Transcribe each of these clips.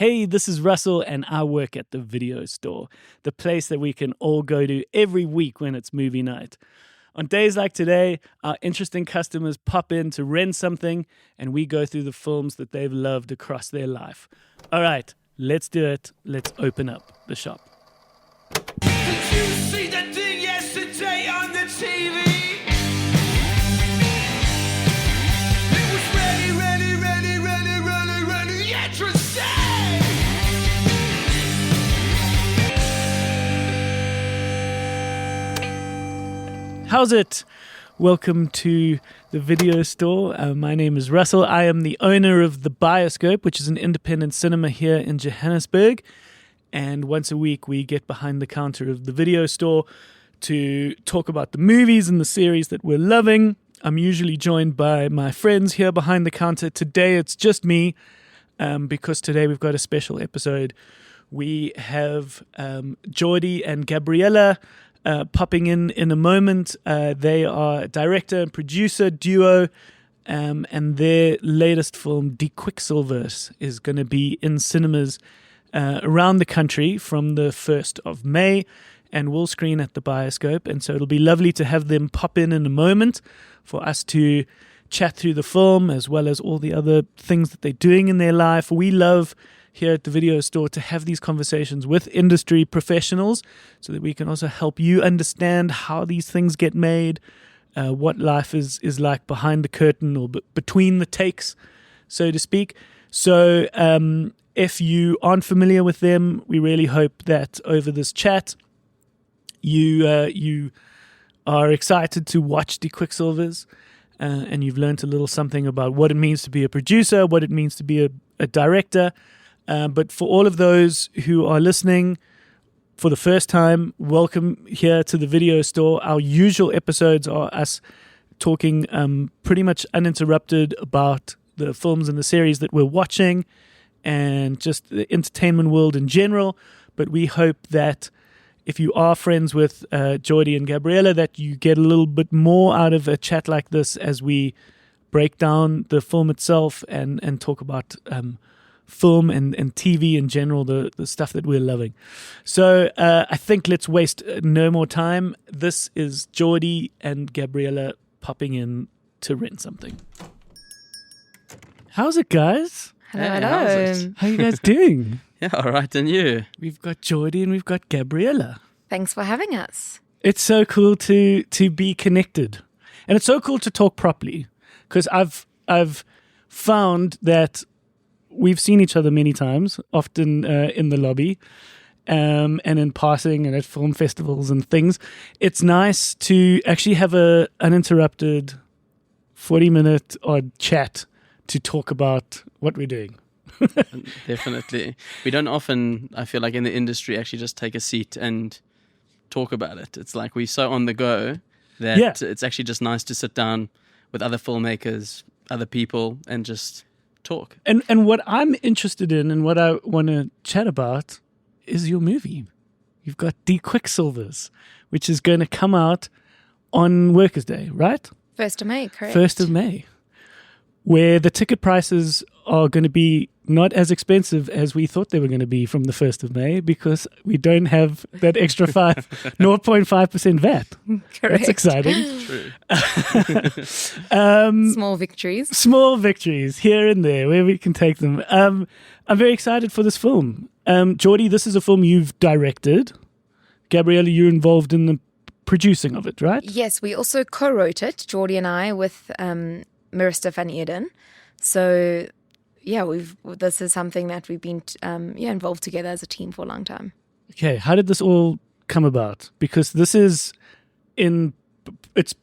Hey, this is Russell, and I work at the video store, the place that we can all go to every week when it's movie night. On days like today, our interesting customers pop in to rent something, and we go through the films that they've loved across their life. All right, let's do it. Let's open up the shop. Did you see that thing yesterday on the TV? It was ready, interesting! How's it? Welcome to the video store. My name is Russell. I am the owner of the Bioscope, which is an independent cinema here in Johannesburg. And once a week, we get behind the counter of the video store to talk about the movies and the series that we're loving. I'm usually joined by my friends here behind the counter. Today, it's just me, because today we've got a special episode. We have Jordy and Gabriella popping in a moment. They are director and producer duo, and their latest film, Die Kwiksilwers, is going to be in cinemas around the country from the 1st of May, and will screen at the Bioscope. And so it'll be lovely to have them pop in a moment for us to chat through the film, as well as all the other things that they're doing in their life. We love here at the video store to have these conversations with industry professionals so that we can also help you understand how these things get made, what life is like behind the curtain or between the takes, so to speak. So if you aren't familiar with them, we really hope that over this chat you are excited to watch Die Kwiksilwers, and you've learned a little something about what it means to be a producer, what it means to be a director. But for all of those who are listening for the first time, welcome here to the video store. Our usual episodes are us talking pretty much uninterrupted about the films and the series that we're watching and just the entertainment world in general. But we hope that if you are friends with Jordy and Gabriella, that you get a little bit more out of a chat like this as we break down the film itself and talk about film and TV in general, the stuff that we're loving. So I think let's waste no more time. This is Jordy and Gabriella popping in to rent something. How's it, guys? Hello. How are you guys doing? Yeah, all right, and you? We've got Jordy and we've got Gabriella. Thanks for having us. It's so cool to be connected. And it's so cool to talk properly, because I've found that we've seen each other many times, often in the lobby, and in passing and at film festivals and things. It's nice to actually have a uninterrupted 40-minute odd chat to talk about what we're doing. Definitely. We don't often, I feel like in the industry, actually just take a seat and talk about it. It's like we're so on the go that It's actually just nice to sit down with other filmmakers, other people, and just talk. And what I'm interested in and what I want to chat about is your movie. You've got Die Kwiksilwers, which is going to come out on Workers' Day, right? 1st of May, correct. 1st of May, where the ticket prices are going to be not as expensive as we thought they were going to be from the 1st of May, because we don't have that extra 0.5% VAT. Correct. That's exciting. True. Small victories. Small victories here and there where we can take them. I'm very excited for this film. Jordy, this is a film you've directed. Gabriella, you're involved in the producing of it, right? Yes, we also co-wrote it, Jordy and I, with Marista van Eden. So, yeah, this is something that we've been involved together as a team for a long time. Okay, how did this all come about? Because this is it's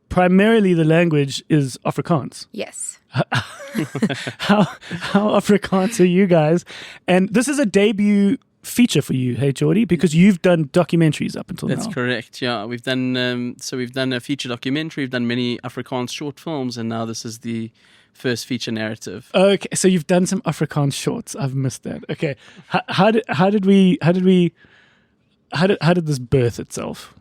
primarily the language is Afrikaans. Yes. How Afrikaans are you guys? And this is a debut feature for you, hey Jordy, because you've done documentaries up until now. That's correct. Yeah, we've done a feature documentary. We've done many Afrikaans short films, and now this is the first feature narrative. Okay, so you've done some Afrikaans shorts. I've missed that. Okay, how did this birth itself?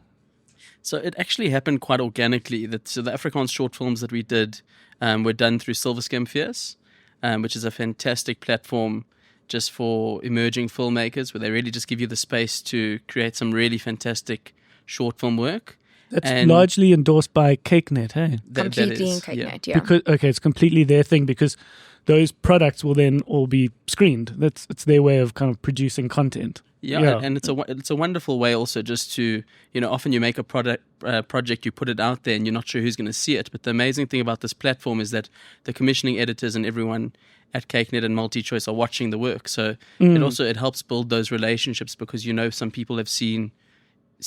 So it actually happened quite organically. So the Afrikaans short films that we did were done through Silver Scam Fears, which is a fantastic platform just for emerging filmmakers, where they really just give you the space to create some really fantastic short film work. That's largely endorsed by CakeNet, hey? Completely in CakeNet, yeah. Because, it's completely their thing, because those products will then all be screened. It's their way of kind of producing content. Yeah, and it's a wonderful way also just to, often you make a project, you put it out there and you're not sure who's going to see it. But the amazing thing about this platform is that the commissioning editors and everyone at CakeNet and MultiChoice are watching the work. So it helps build those relationships, because some people have seen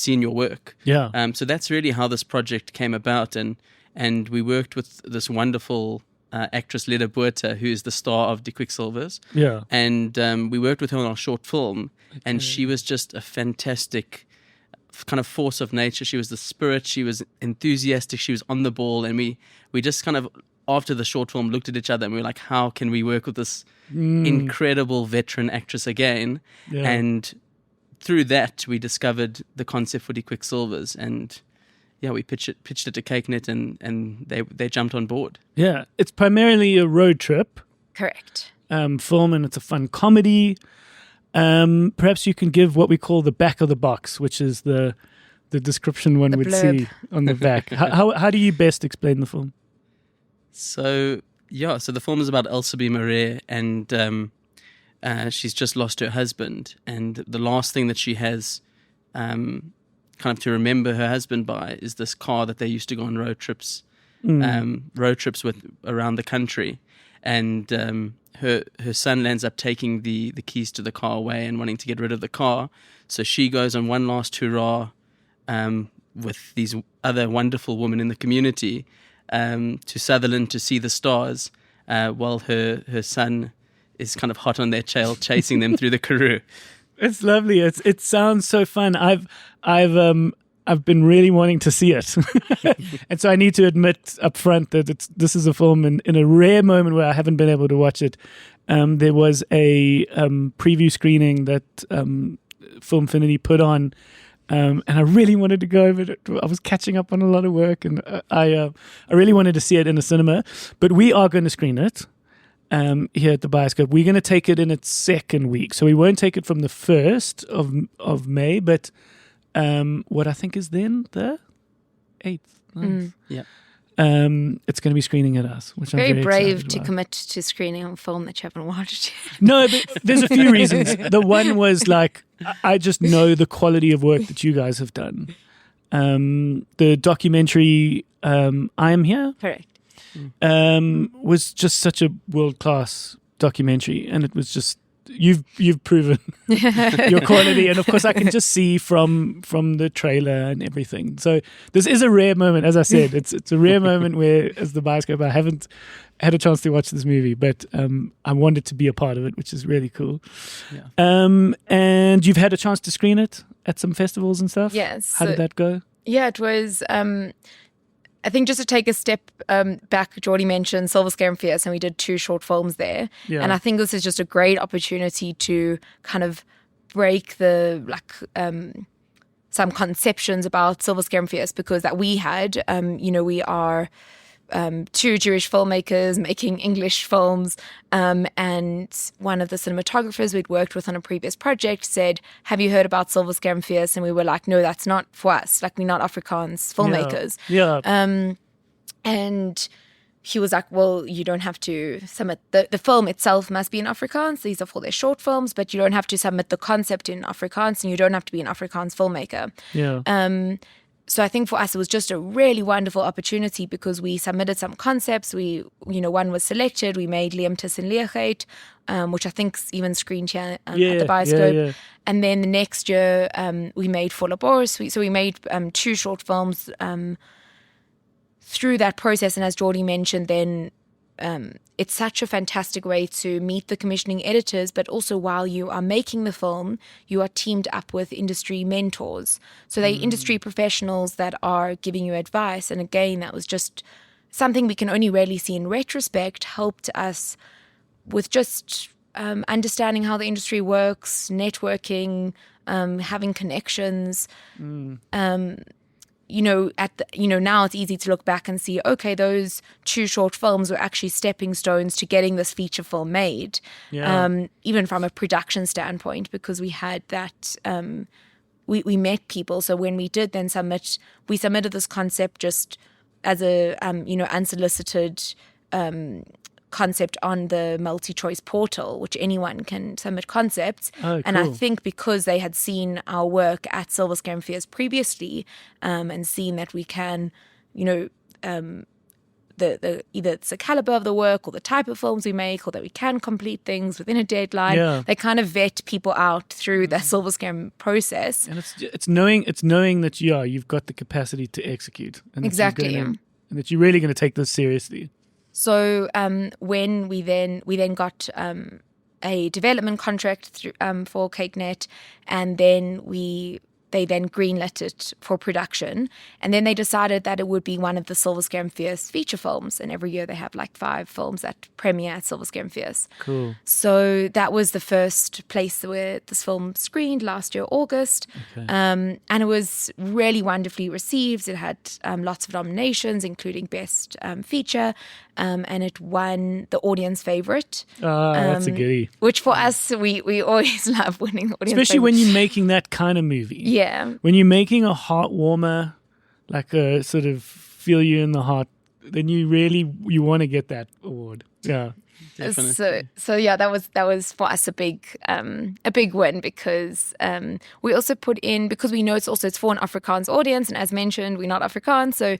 your work. Yeah. So that's really how this project came about, and we worked with this wonderful actress Leda Buerta, who is the star of Die Kwiksilwers. Yeah. And we worked with her on our short film, and she was just a fantastic kind of force of nature. She was the spirit. She was enthusiastic. She was on the ball, and we just kind of, after the short film, looked at each other and we were like, how can we work with this incredible veteran actress again? Yeah. And through that, we discovered the concept for Die Kwiksilwers, and we pitched it to CakeNet, and they jumped on board. Yeah, it's primarily a road trip. Correct. Film, and it's a fun comedy. Perhaps you can give what we call the back of the box, which is the description one would see on the back. How do you best explain the film? So the film is about Elsa B. Marais, and she's just lost her husband, and the last thing that she has kind of to remember her husband by is this car that they used to go on road trips with around the country. And her son ends up taking the keys to the car away and wanting to get rid of the car. So she goes on one last hurrah with these other wonderful women in the community to Sutherland to see the stars, while her son is kind of hot on their tail, chasing them through the Karoo. It's lovely. It sounds so fun. I've been really wanting to see it, and so I need to admit up front that this is a film in a rare moment where I haven't been able to watch it. There was a preview screening that Filmfinity put on, and I really wanted to go, but I was catching up on a lot of work, and I really wanted to see it in a cinema. But we are going to screen it here at the Bioscope. We're going to take it in its second week, so we won't take it from the 1st of May, but what I think is then the 8th. 9th. Yeah. It's going to be screening at us, which very I'm very brave excited to about. commit to screening a film that you haven't watched. No, there's a few reasons. The one was like, I just know the quality of work that you guys have done. The documentary I Am Here, Correct, was just such a world-class documentary, and it was just you've proven your quality, and of course I can just see from the trailer and everything. So this is a rare moment, as I said. It's a rare moment where, as the Bioscope, I haven't had a chance to watch this movie, but I wanted to be a part of it, which is really cool. Yeah. And you've had a chance to screen it at some festivals and stuff. Yes. How did that go? Yeah, it was. I think just to take a step back, Jordy mentioned Silver Scare and Fierce, and we did 2 short films there. Yeah. And I think this is just a great opportunity to kind of break the some conceptions about Silver Scare and Fierce, because that we had, we are 2 Jewish filmmakers making English films, and one of the cinematographers we'd worked with on a previous project said, have you heard about Silver Scare and Fierce? And we were like, no, that's not for us. Like, we're not Afrikaans filmmakers. Yeah. And he was like, well, you don't have to submit the film itself must be in Afrikaans. These are for their short films, but you don't have to submit the concept in Afrikaans, and you don't have to be an Afrikaans filmmaker. Yeah. So I think for us, it was just a really wonderful opportunity, because we submitted some concepts. One was selected. We made Liam Tussen Leegheid, which I think's even screened here at the Bioscope. Yeah. And then the next year, we made For Labors. So we made 2 short films through that process. And as Jordy mentioned, then it's such a fantastic way to meet the commissioning editors, but also while you are making the film, you are teamed up with industry mentors. So they're industry professionals that are giving you advice. And again, that was just something we can only really see in retrospect, helped us with just understanding how the industry works, networking, having connections. now it's easy to look back and see, okay, those 2 short films were actually stepping stones to getting this feature film made. Yeah. Even from a production standpoint, because we had that, we met people. So when we did then we submitted this concept just as a, unsolicited concept on the multi-choice portal, which anyone can submit concepts. Oh, and I cool. think because they had seen our work at Silver Screen Fairs previously, and seen that we can, the either it's the caliber of the work or the type of films we make, or that we can complete things within a deadline. Yeah. They kind of vet people out through the Silver Screen process. And it's knowing that you've got the capacity to execute. And that Exactly. and that you're really going to take this seriously. So when we then got a development contract through, for CakeNet, and then they then greenlit it for production, and then they decided that it would be one of the Silver Screen Fairs feature films, and every year they have like 5 films that premiere at Silver Screen Fairs. Cool. So that was the first place where this film screened last year, August. Okay. And it was really wonderfully received. It had lots of nominations, including Best Feature, and it won the audience favorite. That's a goodie. Which for us, we always love winning the audience Especially favorite. when you're making that kind of movie. Yeah. When you're making a heart warmer, like a sort of feel you in the heart, then you want to get that award. Yeah. Definitely. So yeah, that was for us a big win, because we also put in, because we know it's for an Afrikaans audience, and as mentioned, we're not Afrikaans, so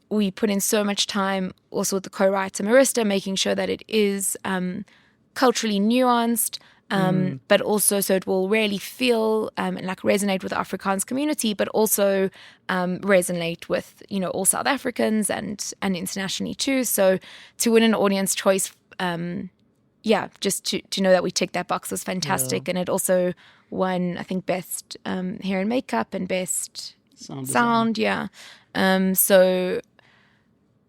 we put in so much time also with the co-writer Marista, making sure that it is culturally nuanced, but also so it will really feel and like resonate with the Afrikaans community, but also resonate with all South Africans and internationally too. So to win an audience choice, just to know that we ticked that box was fantastic. Yeah. And it also won, I think, best hair and makeup and best sound. Yeah. So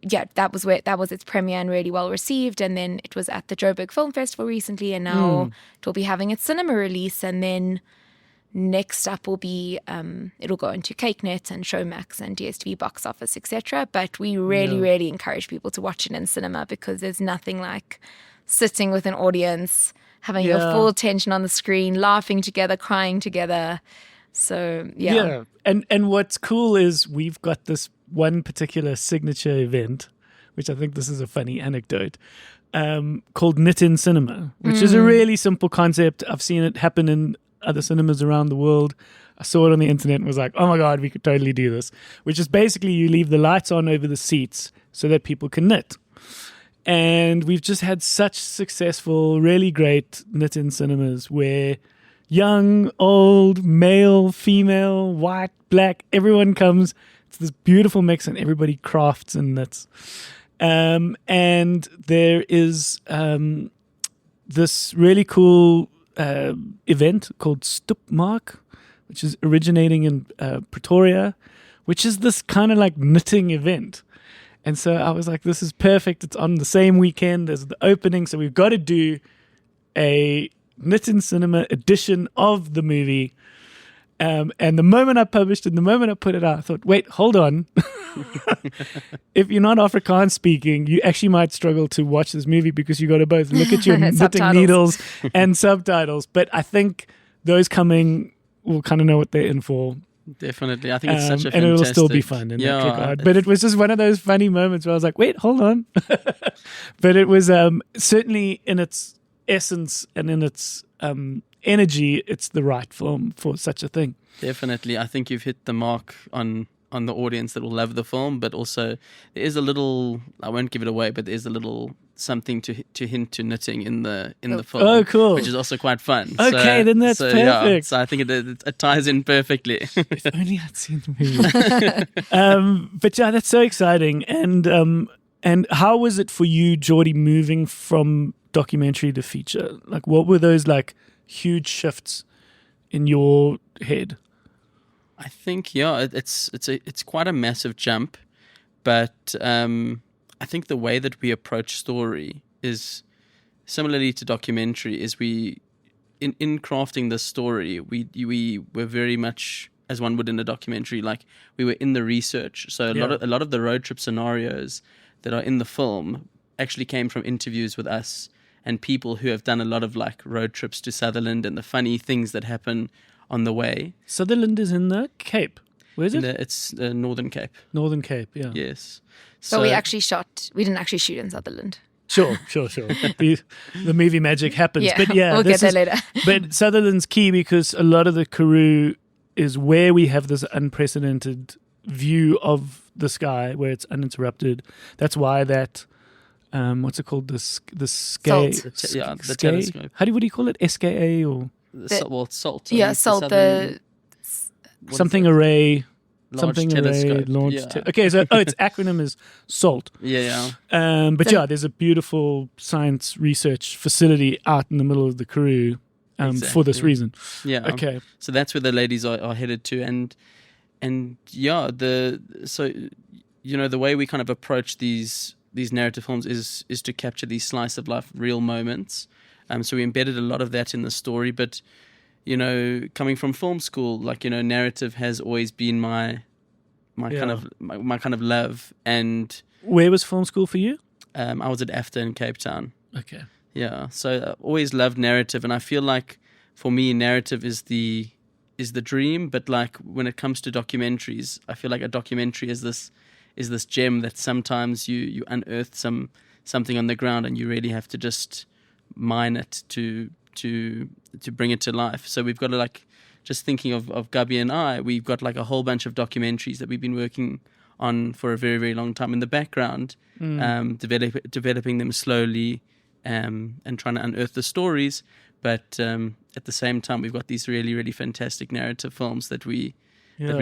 yeah, that was its premiere and really well received. And then it was at the Joburg Film Festival recently, and now it will be having its cinema release. And then next up will be it'll go into CakeNet and Showmax and DSTV box office, etc. But we really encourage people to watch it in cinema, because there's nothing like sitting with an audience, having your full attention on the screen, laughing together, crying together. So yeah. And what's cool is we've got this one particular signature event, which I think this is a funny anecdote, called Knit in Cinema, which is a really simple concept. I've seen it happen in other cinemas around the world. I saw it on the internet and was like, oh my God, we could totally do this. Which is basically you leave the lights on over the seats so that people can knit. And we've just had such successful, really great knit in cinemas where young, old, male, female, white, black, everyone comes. It's this beautiful mix, and everybody crafts and knits. And there is this really cool event called Stoepmark, which is originating in Pretoria, which is this kind of like knitting event. And so I was like, this is perfect. It's on the same weekend as the opening, so we've got to do a Knit in Cinema edition of the movie. And the moment I published it, the moment I put it out, I thought, wait, hold on. If you're not Afrikaans speaking, you actually might struggle to watch this movie, because you got to both look at your knitting needles and subtitles. But I think those coming will kind of know what they're in for. Definitely. I think it's such a fantastic... And it'll still be fun in that regard. But it was just one of those funny moments where I was like, wait, hold on. But it was certainly in its essence and in its energy, it's the right film for such a thing. Definitely. I think you've hit the mark on the audience that will love the film, but also there is a little, I won't give it away, but there's a little something to hint to knitting in the film. Oh, cool. Which is also quite fun. Okay, then that's perfect. Yeah, so I think it ties in perfectly. If only I'd seen the movie. But yeah, that's so exciting. And how was it for you, Jordy, moving from documentary to feature? Like, what were those like huge shifts in your head? I think it's quite a massive jump, but I think the way that we approach story is similarly to documentary. Is we in crafting the story, we were very much as one would in a documentary. Like we were in the research, so a lot of the road trip scenarios that are in the film actually came from interviews with us and people who have done a lot of like road trips to Sutherland and the funny things that happen on the way. Sutherland is in the Cape. Where is it? It's Northern Cape. Northern Cape, yeah. Yes. So we didn't actually shoot in Sutherland. Sure. The movie magic happens. Yeah, But yeah, we'll get there later. But Sutherland's key because a lot of the Karoo is where we have this unprecedented view of the sky where it's uninterrupted. That's why that, what's it called? The scale. Salt. The telescope. What do you call it? SKA or? It's salt. Yeah, salt. Something array. Large Something telescope. array. Launch. Yeah. Okay, so its acronym is SALT. Yeah. But there's a beautiful science research facility out in the middle of the Karoo for this reason. Yeah. Okay. So that's where the ladies are headed to, and yeah, the way we kind of approach these narrative films is to capture these slice of life real moments. So we embedded a lot of that in the story, but coming from film school, like narrative has always been my kind of love. And where was film school for you? I was at AFTA in Cape Town. Okay. Yeah, so I always loved narrative, and I feel like for me, narrative is the dream. But like when it comes to documentaries, I feel like a documentary is this gem that sometimes you unearth something on the ground, and you really have to just mine it to bring it to life. So we've got to like, just thinking of Gabi and I, we've got like a whole bunch of documentaries that we've been working on for a very, very long time in the background, developing them slowly and trying to unearth the stories. But at the same time, we've got these really, really fantastic narrative films that we're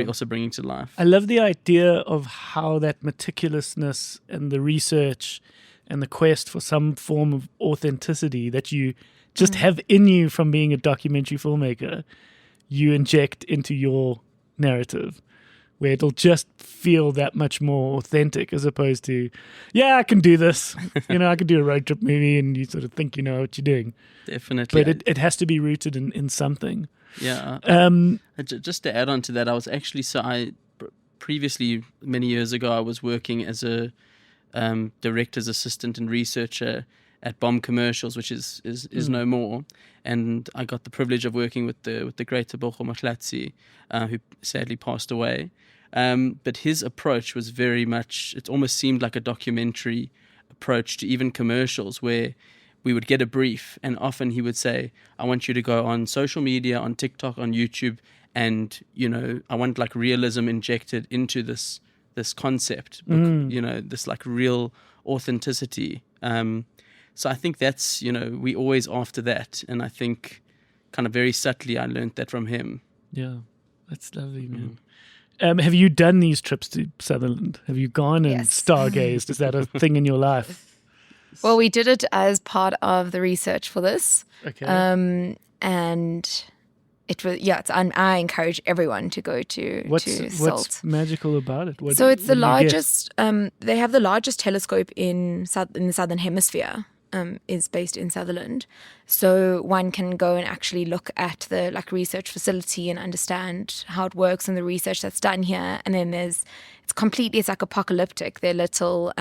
also bringing to life. I love the idea of how that meticulousness and the research and the quest for some form of authenticity that you just have in you from being a documentary filmmaker, you inject into your narrative, where it'll just feel that much more authentic as opposed to, I can do this. I can do a road trip movie and you sort of think you know what you're doing. Definitely. But it has to be rooted in something. Yeah. Just to add on to that, I was actually, previously, many years ago, I was working as a director's assistant and researcher at Bomb Commercials, which is no more, and I got the privilege of working with the great Tebogo Mahlatsi, who sadly passed away. But his approach was very much, it almost seemed like a documentary approach to even commercials, where we would get a brief, and often he would say, I want you to go on social media, on TikTok, on YouTube, and I want like realism injected into this concept, this like real authenticity. So I think that's, we always after that. And I think kind of very subtly I learned that from him. Yeah, that's lovely, man. Have you done these trips to Sutherland? Have you gone and stargazed? Is that a thing in your life? Well, we did it as part of the research for this. Okay. And it was, I encourage everyone to go to Salt. What's magical about it? So it's the largest, they have the largest telescope in the Southern Hemisphere. Is based in Sutherland, so one can go and actually look at the research facility and understand how it works and the research that's done here. And then it's like apocalyptic. They're little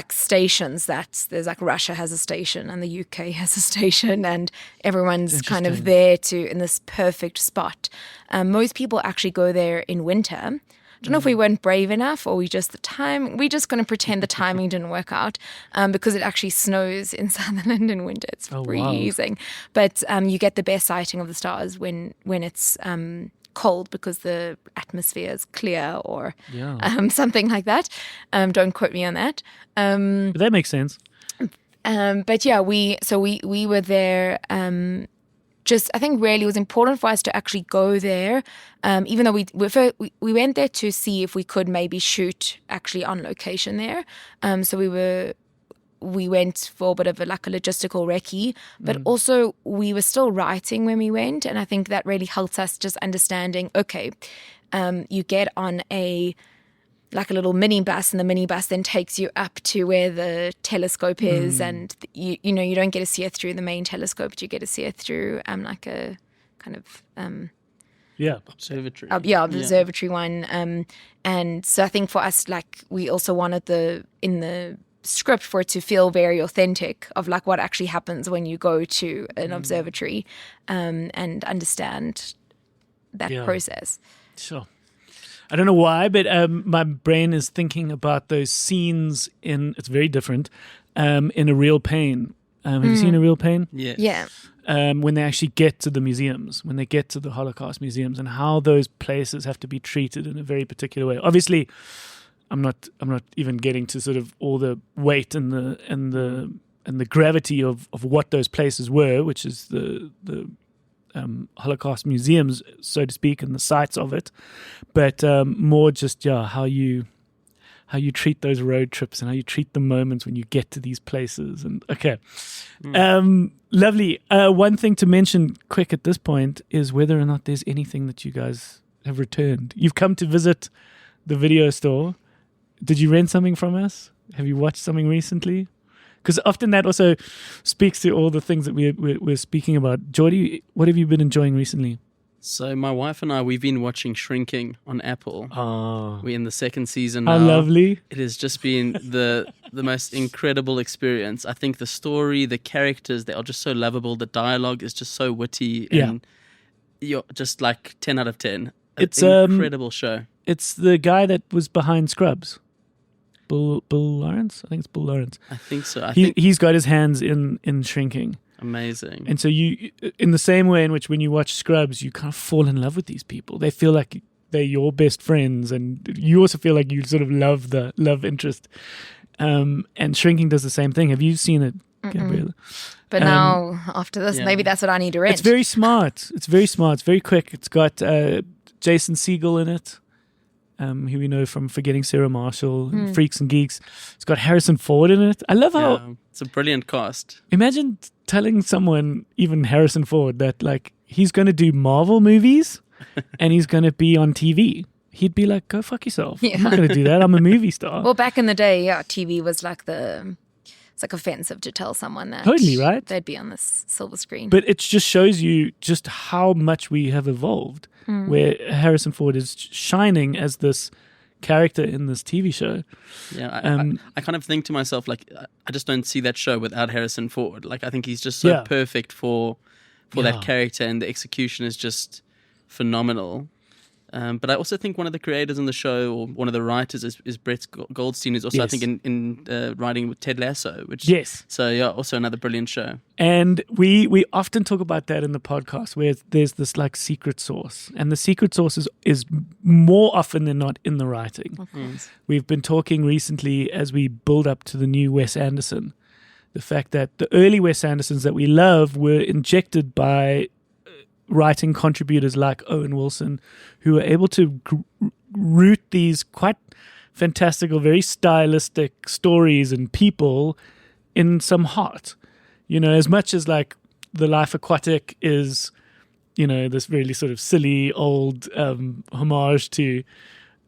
stations there's like Russia has a station and the UK has a station, and everyone's kind of there in this perfect spot. Most people actually go there in winter. I don't know if we weren't brave enough or we're just going to pretend the timing didn't work out, because it actually snows in Sutherland in winter. It's freezing. Wow. But you get the best sighting of the stars when it's cold, because the atmosphere is clear or something like that. Don't quote me on that. But that makes sense. But yeah, we were there. I think really it was important for us to actually go there, even though we went there to see if we could maybe shoot actually on location there. So we went for a bit of a logistical recce, but also we were still writing when we went, and I think that really helps us just understanding. Okay, you get on a little minibus, and the minibus then takes you up to where the telescope is, and you don't get to see it through the main telescope, but you get to see it through a kind of Yeah. Observatory. Observatory one. And so I think for us, like, we also wanted in the script for it to feel very authentic of like what actually happens when you go to an observatory, and understand that process. Sure. I don't know why, but my brain is thinking about those scenes it's very different, in A Real Pain. Have you seen A Real Pain? Yes. Yeah. When they actually get to the museums, when they get to the Holocaust museums, and how those places have to be treated in a very particular way. Obviously, I'm not even getting to sort of all the weight and the gravity of what those places were, which is the Holocaust museums, so to speak, and the sites of it, but more just how you treat those road trips and how you treat the moments when you get to these places. And lovely. One thing to mention quick at this point is whether or not there's anything that you guys have returned. You've come to visit the video store. Did you rent something from us? Have you watched something recently? Because often that also speaks to all the things that we're speaking about. Jordy, what have you been enjoying recently? So my wife and I, we've been watching Shrinking on Apple. Oh, We're in the second season now. how lovely. It has just been the most incredible experience. I think the story, the characters, they are just so lovable. The dialogue is just so witty. And you're just like 10 out of 10. It's an incredible show. It's the guy that was behind Scrubs. Bill Lawrence? I think it's Bill Lawrence. I think so. He's got his hands in Shrinking. Amazing. And so you, in the same way in which when you watch Scrubs, you kind of fall in love with these people. They feel like they're your best friends, and you also feel like you sort of love the love interest. And Shrinking does the same thing. Have you seen it, Gabriella? But now, after this, maybe that's what I need to rent. It's very smart. It's very smart. It's very quick. It's got Jason Segel in it, who we know from Forgetting Sarah Marshall, and Freaks and Geeks. It's got Harrison Ford in it. I love how... it's a brilliant cast. Imagine telling someone, even Harrison Ford, that like he's going to do Marvel movies and he's going to be on TV. He'd be like, go fuck yourself. I'm not going to do that. I'm a movie star. Well, back in the day, TV was like it's like offensive to tell someone that. Totally, right? They'd be on this silver screen. But it just shows you just how much we have evolved, where Harrison Ford is shining as this character in this TV show. Yeah, I kind of think to myself, like, I just don't see that show without Harrison Ford. Like, I think he's just so perfect for that character, and the execution is just phenomenal. But I also think one of the creators on the show, or one of the writers, is Brett Goldstein, who's also, I think, in writing with Ted Lasso. So, also another brilliant show. And we often talk about that in the podcast, where there's this, like, secret sauce. And the secret sauce is more often than not in the writing. We've been talking recently, as we build up to the new Wes Anderson, the fact that the early Wes Andersons that we love were injected by writing contributors like Owen Wilson, who were able to root these quite fantastical, very stylistic stories and people in some heart. You know, as much as like The Life Aquatic is, you know, this really sort of silly old homage to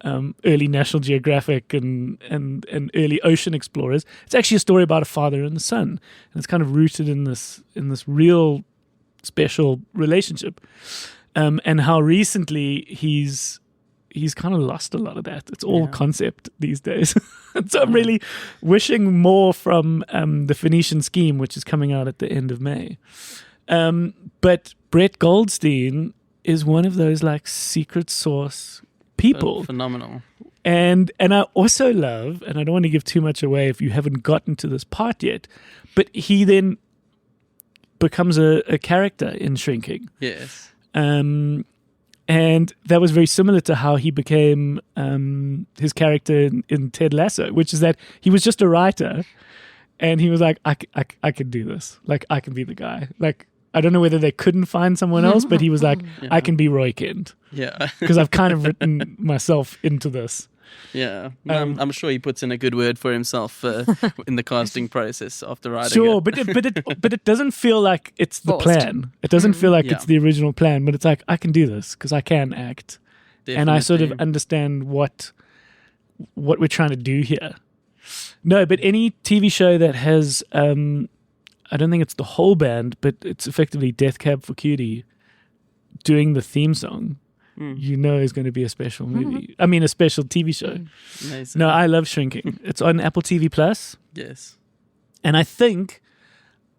early National Geographic and early ocean explorers. It's actually a story about a father and a son, and it's kind of rooted in this real special relationship, and how recently he's kind of lost a lot of that. It's all concept these days. So I'm really wishing more from the Phoenician Scheme, which is coming out at the end of May. But Brett Goldstein is one of those like secret sauce people. Phenomenal. And I also love, and I don't want to give too much away if you haven't gotten to this part yet, but he then becomes a character in Shrinking. Yes. And that was very similar to how he became his character in Ted Lasso, which is that he was just a writer, and he was like, I can do this. Like, I can be the guy. Like, I don't know whether they couldn't find someone else, but he was like, I can be Roy Kent. Yeah. Because I've kind of written myself into this. Yeah, I'm sure he puts in a good word for himself in the casting process after writing Sure, it. but it doesn't feel like it's the Forced. plan. It doesn't feel like it's the original plan, but it's like, I can do this because I can act. Definitely. And I sort of understand what we're trying to do here. No, but any TV show that has, I don't think it's the whole band, but it's effectively Death Cab for Cutie doing the theme song. you know is going to be a special movie. I mean, a special TV show. Amazing. No, I love Shrinking. It's on Apple TV Plus, Yes. and I think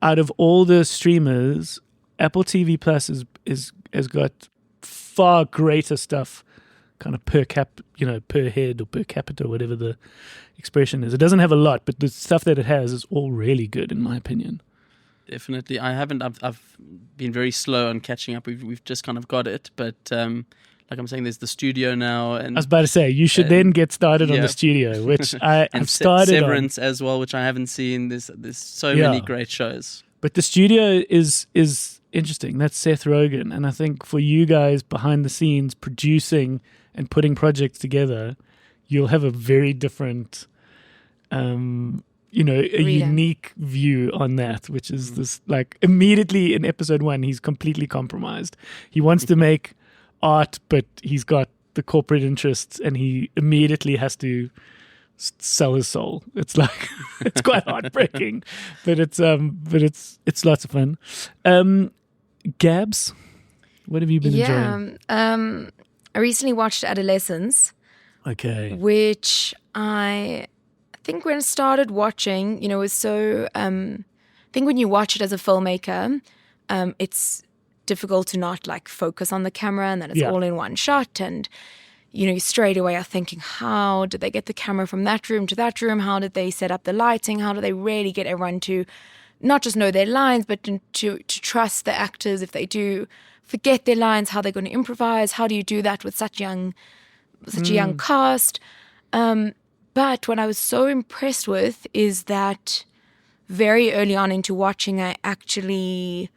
out of all the streamers, Apple TV Plus has got far greater stuff, kind of per head or per capita, whatever the expression is. It doesn't have a lot, but the stuff that it has is all really good, in my opinion. Definitely. I haven't. I've been very slow on catching up. We've just kind of got it, but like I'm saying, there's the studio now, and I was about to say you should then get started on the studio, which I and have started Severance on. as well, which I haven't seen. There's so many great shows. But the studio is interesting. That's Seth Rogen, and I think for you guys behind the scenes producing and putting projects together, you'll have a very different, unique view on that, which is this, like, immediately in episode 1, he's completely compromised. He wants to make art, but he's got the corporate interests, and he immediately has to sell his soul. It's like, it's quite heartbreaking, but it's lots of fun. Gabs, what have you been enjoying? I recently watched Adolescence. Okay. Which I think when I started watching, it was so, I think when you watch it as a filmmaker, it's difficult to not like focus on the camera and that it's all in one shot. And, straight away are thinking, how did they get the camera from that room to that room? How did they set up the lighting? How do they really get everyone to not just know their lines, but to trust the actors if they do forget their lines, how they're going to improvise? How do you do that with such a young cast? But what I was so impressed with is that very early on into watching, I actually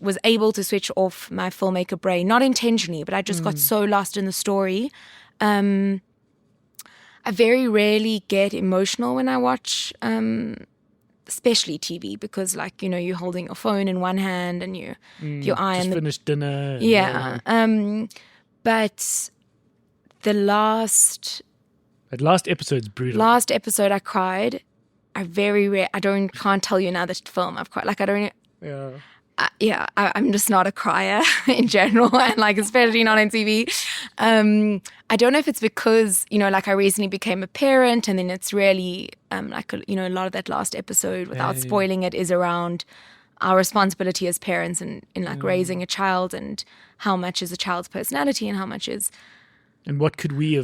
was able to switch off my filmmaker brain, not intentionally, but I just got so lost in the story. I very rarely get emotional when I watch, especially TV, because you're holding your phone in one hand and your eye just on finished dinner. Yeah. But the last episode's brutal. Last episode I cried. Can't tell you another film I've cried. Like I don't. Yeah. I'm just not a crier in general, and especially not on TV. I don't know if it's because I recently became a parent, and then it's really a lot of that last episode, without spoiling it, is around our responsibility as parents and in raising a child, and how much is a child's personality and how much is. And what could we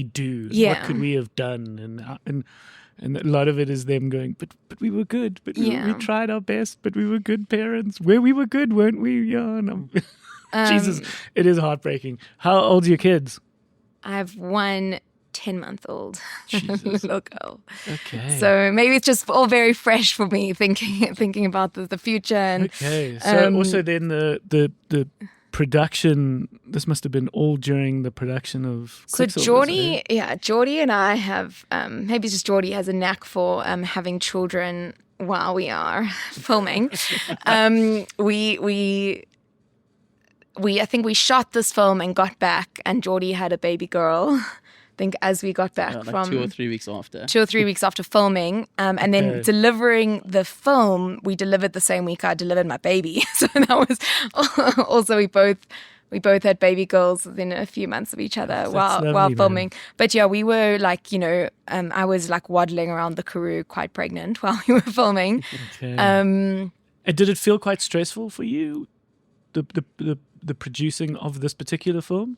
do? Yeah. What could we have done? And a lot of it is them going, but we were good. But we tried our best. But we were good parents. We were good, weren't we? Yeah. No. Jesus, it is heartbreaking. How old are your kids? I have one 10-month-old little girl. Okay. So maybe it's just all very fresh for me, thinking about the future. And, okay. So also then the production, this must have been all during the production of Kwiksilwers. So Jordy and I have, maybe it's just Jordy has a knack for having children while we are filming. I think we shot this film and got back, and Jordy had a baby girl. I think as we got back from 2 or 3 weeks after. 2 or 3 weeks after filming, and then delivering the film, we delivered the same week I delivered my baby. So that was also we both had baby girls within a few months of each other while filming. Man. But yeah, we were I was waddling around the Karoo quite pregnant while we were filming. Okay. And did it feel quite stressful for you, the producing of this particular film?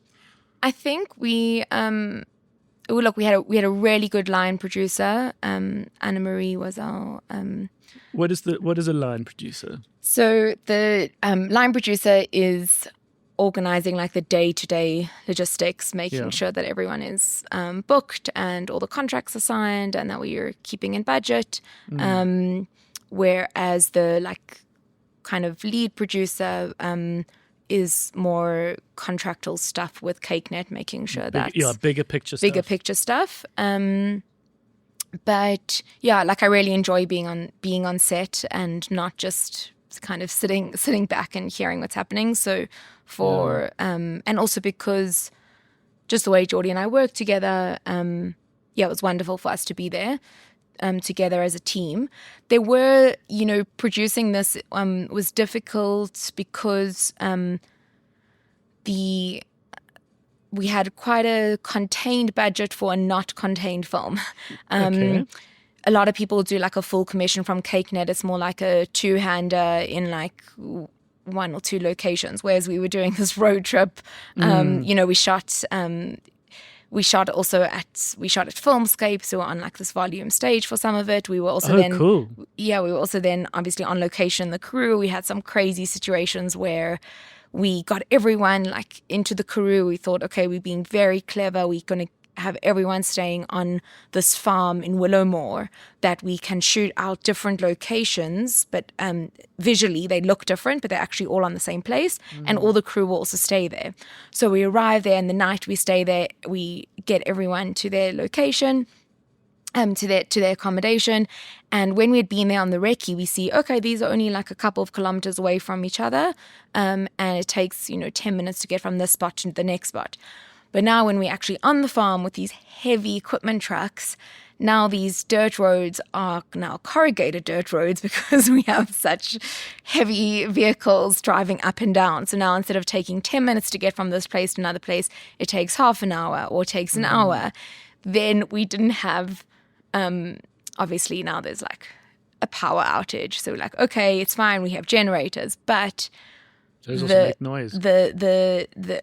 I think we had a really good line producer. Anna Marie was our. What is a line producer? So the line producer is organizing the day-to-day logistics, making sure that everyone is booked and all the contracts are signed and that we are keeping in budget. Whereas the kind of lead producer is more contractual stuff with CakeNet, making sure that bigger picture stuff. But I really enjoy being on set and not just kind of sitting back and hearing what's happening. So and also because just the way Jordy and I work together, it was wonderful for us to be there together as a team. There were, producing this was difficult because we had quite a contained budget for a not contained film. Okay. A lot of people do like a full commission from CakeNet. It's more like a two-hander in like one or two locations, whereas we were doing this road trip. You know, we shot at Filmscape, so we were on like this volume stage for some of it. We were also cool. Yeah, we were also then obviously on location. The crew, we had some crazy situations where we got everyone like into the crew. We thought, okay, we're being very clever. We're going to have everyone staying on this farm in Willowmore that we can shoot out different locations, but visually they look different, but they're actually all on the same place, and all the crew will also stay there. So we arrive there, and the night we stay there, we get everyone to their location, to their accommodation. And when we had been there on the recce, we see, okay, these are only like a couple of kilometers away from each other, and it takes 10 minutes to get from this spot to the next spot. But now when we're actually on the farm with these heavy equipment trucks, now these dirt roads are now corrugated dirt roads because we have such heavy vehicles driving up and down. So now instead of taking 10 minutes to get from this place to another place, it takes half an hour or it takes an hour. Then we didn't have, obviously now there's like a power outage. So we're like, okay, it's fine, we have generators, but those also make noise.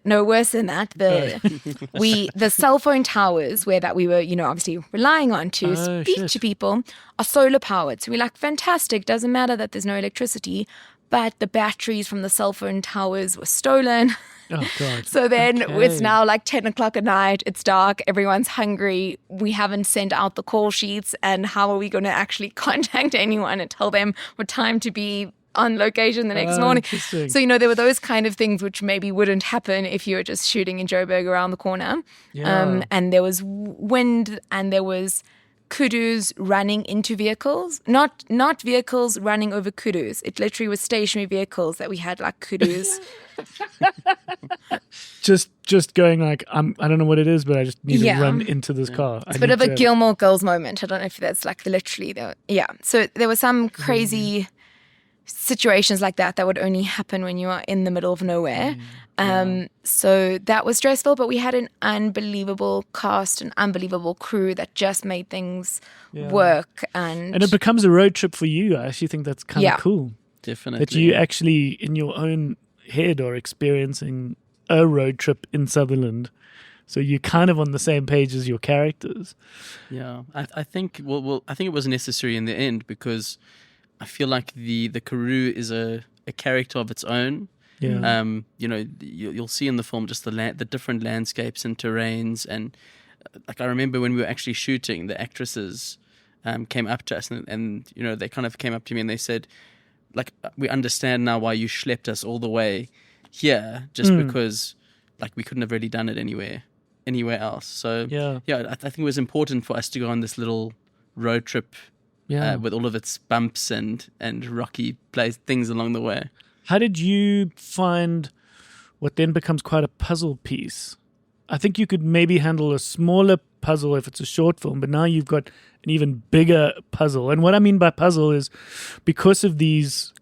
No, worse than that. The cell phone towers that we were, obviously relying on to speak to people are solar powered. So we're like, fantastic. Doesn't matter that there's no electricity, but the batteries from the cell phone towers were stolen. Oh God. So then it's now like 10 o'clock at night. It's dark. Everyone's hungry. We haven't sent out the call sheets. And how are we going to actually contact anyone and tell them what time to be on location the next morning? So, there were those kind of things which maybe wouldn't happen if you were just shooting in Joburg around the corner. Yeah. And there was wind and there was kudus running into vehicles, not vehicles running over kudus. It literally was stationary vehicles that we had like kudus. just going like, I don't know what it is, but I just need to run into this car. It's a bit of a Gilmore Girls moment. I don't know if that's like literally there. Yeah. So there were some crazy situations like that would only happen when you are in the middle of nowhere. So that was stressful, but we had an unbelievable cast, an unbelievable crew that just made things work. And it becomes a road trip for you. I actually think that's kind of cool. Definitely. That you actually, in your own head, are experiencing a road trip in Sutherland. So you're kind of on the same page as your characters. Yeah. I think I think it was necessary in the end because I feel like the Karoo is a character of its own. Yeah. You'll see in the film just the different landscapes and terrains, and like I remember when we were actually shooting, the actresses came up to us and they kind of came up to me and they said, like, we understand now why you schlepped us all the way here, just because like we couldn't have really done it anywhere else. So I think it was important for us to go on this little road trip. With all of its bumps and rocky things along the way. How did you find what then becomes quite a puzzle piece? I think you could maybe handle a smaller puzzle if it's a short film, but now you've got an even bigger puzzle. And what I mean by puzzle is because of these,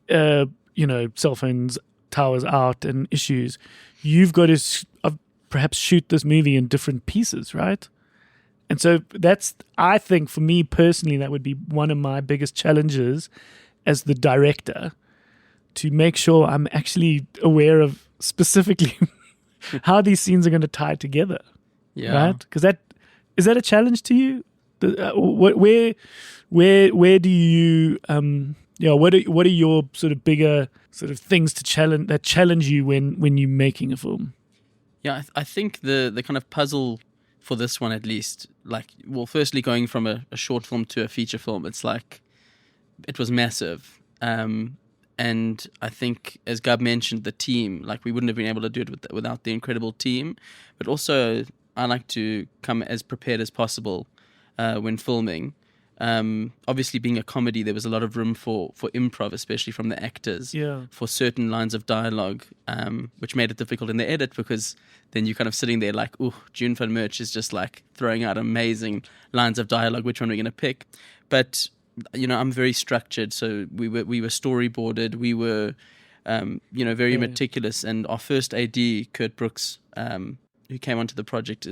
cell phones, towers out and issues, you've got to perhaps shoot this movie in different pieces, right? And so I think for me personally, that would be one of my biggest challenges as the director, to make sure I'm actually aware of specifically how these scenes are going to tie together. Yeah. Right? Because is that a challenge to you? Where do you, what are your sort of bigger sort of things that challenge you when you're making a film? Yeah, I think the kind of puzzle for this one at least, firstly going from a short film to a feature film, it's like, it was massive. And I think, as Gab mentioned, the team, we wouldn't have been able to do it without the incredible team. But also, I like to come as prepared as possible when filming. Obviously, being a comedy, there was a lot of room for improv, especially from the actors, for certain lines of dialogue, which made it difficult in the edit because then you're kind of sitting there like, ooh, June van Merch is just throwing out amazing lines of dialogue. Which one are we going to pick? But I'm very structured, so we were storyboarded. We were very meticulous. And our first AD, Kurt Brooks, who came onto the project,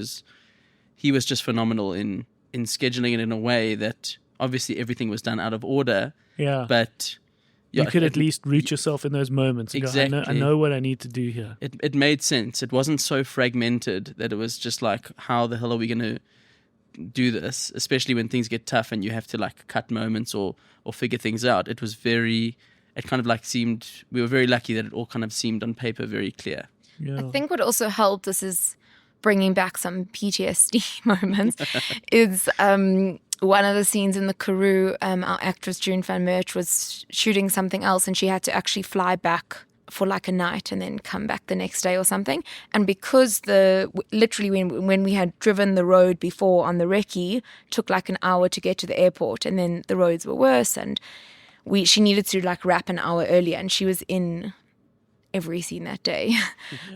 he was just phenomenal in scheduling it in a way that obviously everything was done out of order. Yeah. But you could at least root yourself in those moments. And exactly. Go, I know what I need to do here. It made sense. It wasn't so fragmented that it was just like, how the hell are we going to do this? Especially when things get tough and you have to like cut moments or figure things out. It kind of like seemed, we were very lucky that it all kind of seemed on paper very clear. Yeah. I think what also helped us is bringing back some PTSD moments is one of the scenes in the Karoo, our actress June van Merch was shooting something else and she had to actually fly back for like a night and then come back the next day or something. And because literally when we had driven the road before on the recce, took like an hour to get to the airport and then the roads were worse and she needed to like wrap an hour earlier and she was in every scene that day.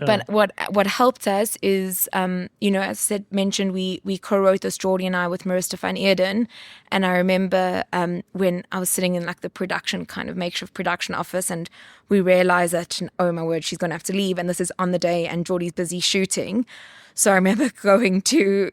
But what helped us is, as I said, mentioned, we co-wrote this, Jordy and I, with Marista van Eerden. And I remember when I was sitting in like the production, kind of makeshift production office, and we realized that, oh my word, she's going to have to leave. And this is on the day and Jordy's busy shooting. So I remember going to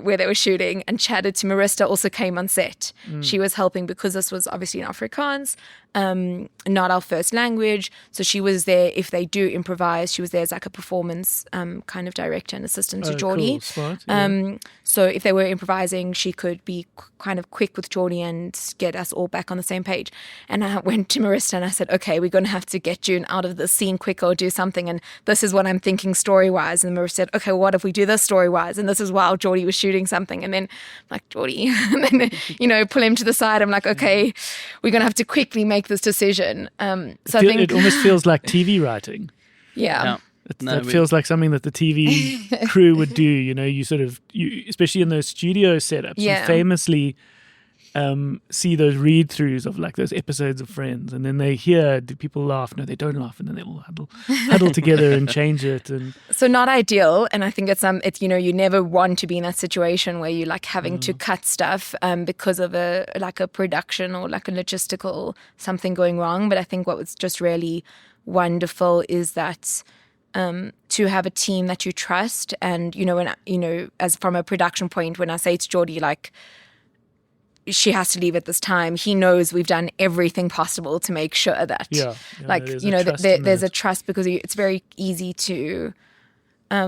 where they were shooting and chatted to Marista, also came on set. She was helping because this was obviously in Afrikaans, not our first language. So she was there if they do improvise. She was there as like a performance kind of director and assistant to Jordy. Cool. Smart. Yeah. So if they were improvising, she could be kind of quick with Jordy and get us all back on the same page. And I went to Marista and I said, okay, we're going to have to get June out of the scene quicker or do something. And this is what I'm thinking story-wise. And Marista said, okay, well, what if we do this story-wise? And this is while Jordy was shooting something. And then I'm like, Jordy, and then, pull him to the side. I'm like, okay, we're going to have to quickly make this decision. So I think it almost feels like TV writing. Yeah. It feels like something that the TV crew would do. You especially in those studio setups, you famously see those read-throughs of like those episodes of Friends, and then they hear, do people laugh? No, they don't laugh, and then they all huddle together and change it. And so not ideal. And I think it's you never want to be in that situation where you're like having to cut stuff because of a production or like a logistical something going wrong. But I think what was just really wonderful is that to have a team that you trust, and as from a production point, when I say to Jordy like, she has to leave at this time, he knows we've done everything possible to make sure that there's a trust, because it's very easy to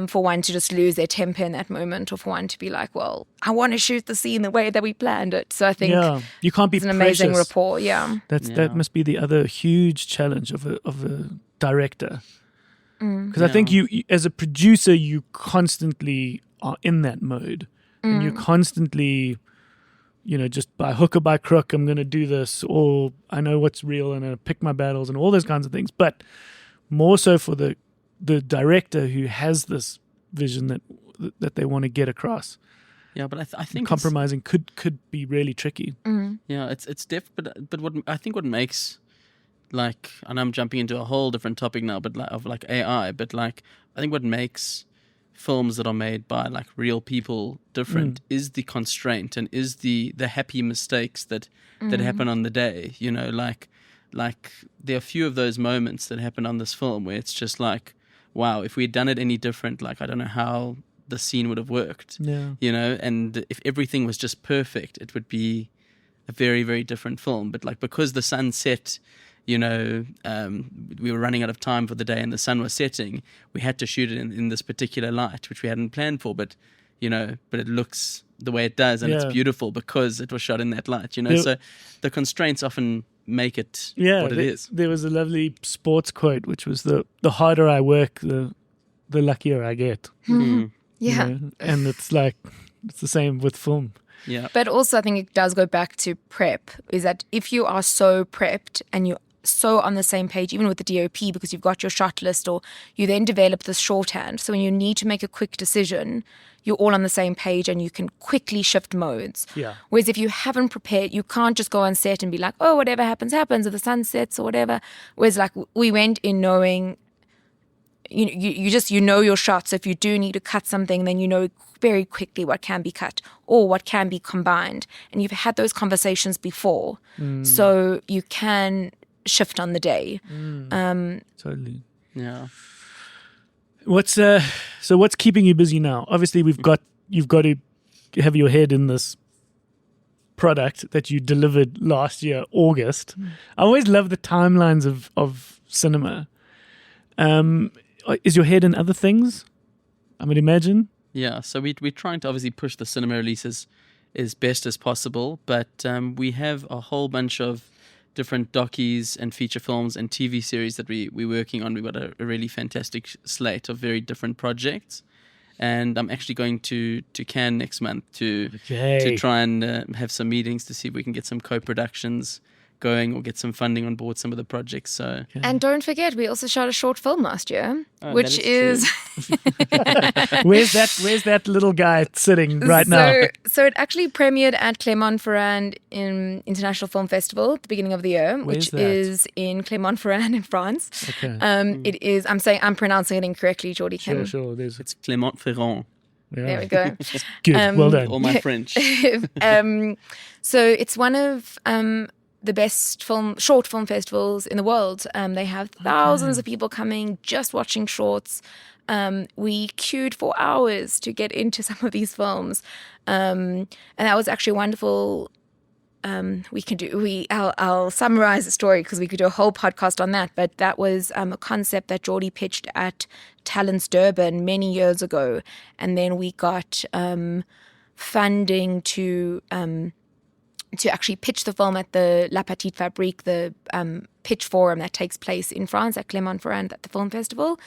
for one to just lose their temper in that moment, or for one to be like, well, I want to shoot the scene the way that we planned it. So I think you can't be it's an amazing rapport. That must be the other huge challenge of a director, because I think you as a producer, you constantly are in that mode, and you're constantly, just by hook or by crook, I'm going to do this, or I know what's real and I pick my battles and all those kinds of things. But more so for the director who has this vision that they want to get across. Yeah, but I think compromising could be really tricky. Yeah, it's but what I think what makes, like, and I'm jumping into a whole different topic now, but of AI, but like I think what makes films that are made by like real people different is the constraint, and is the happy mistakes that happen on the day. Like there are a few of those moments that happen on this film where it's just like, wow, if we had done it any different, like I don't know how the scene would have worked. And if everything was just perfect, it would be a very, very different film. But like, because the sun set, we were running out of time for the day and the sun was setting, we had to shoot it in this particular light, which we hadn't planned for, but it looks the way it does, and it's beautiful because it was shot in that light, so the constraints often make it what it is. There was a lovely sports quote, which was the harder I work, the luckier I get. Yeah. And it's like, it's the same with film. Yeah. But also I think it does go back to prep, is that if you are so prepped and you're so on the same page, even with the DOP, because you've got your shot list, or you then develop this shorthand. So when you need to make a quick decision, you're all on the same page and you can quickly shift modes. Yeah. Whereas if you haven't prepared, you can't just go on set and be like, oh, whatever happens, happens, or the sun sets or whatever. Whereas like we went in knowing, you know your shots. So if you do need to cut something, then you know very quickly what can be cut or what can be combined. And you've had those conversations before. So you can shift on the day. Totally. Yeah. What's keeping you busy now? Obviously, you've got to have your head in this product that you delivered last year, August. I always love the timelines of cinema. Is your head in other things? I would imagine. Yeah, so we're trying to obviously push the cinema releases as best as possible, but we have a whole bunch of different docues and feature films and TV series that we're working on. We've got a really fantastic slate of very different projects. And I'm actually going to Cannes next month to try and have some meetings to see if we can get some co-productions going or get some funding on board some of the projects. So And don't forget, we also shot a short film last year, which is where's that little guy sitting right now? So it actually premiered at Clermont-Ferrand International Film Festival at the beginning of the year, which is in Clermont-Ferrand in France. Okay. It is. I'm pronouncing it incorrectly, Jordy. Sure. it's Clermont-Ferrand. Yeah. There we go. Good. Well done. All my French. So it's one of the best short film festivals in the world. They have thousands of people coming, just watching shorts. We queued for hours to get into some of these films. And that was actually wonderful. I'll summarize the story because we could do a whole podcast on that. But that was a concept that Jordy pitched at Talents Durban many years ago. And then we got funding to actually pitch the film at the La Petite Fabrique, the pitch forum that takes place in France at Clermont-Ferrand at the film festival.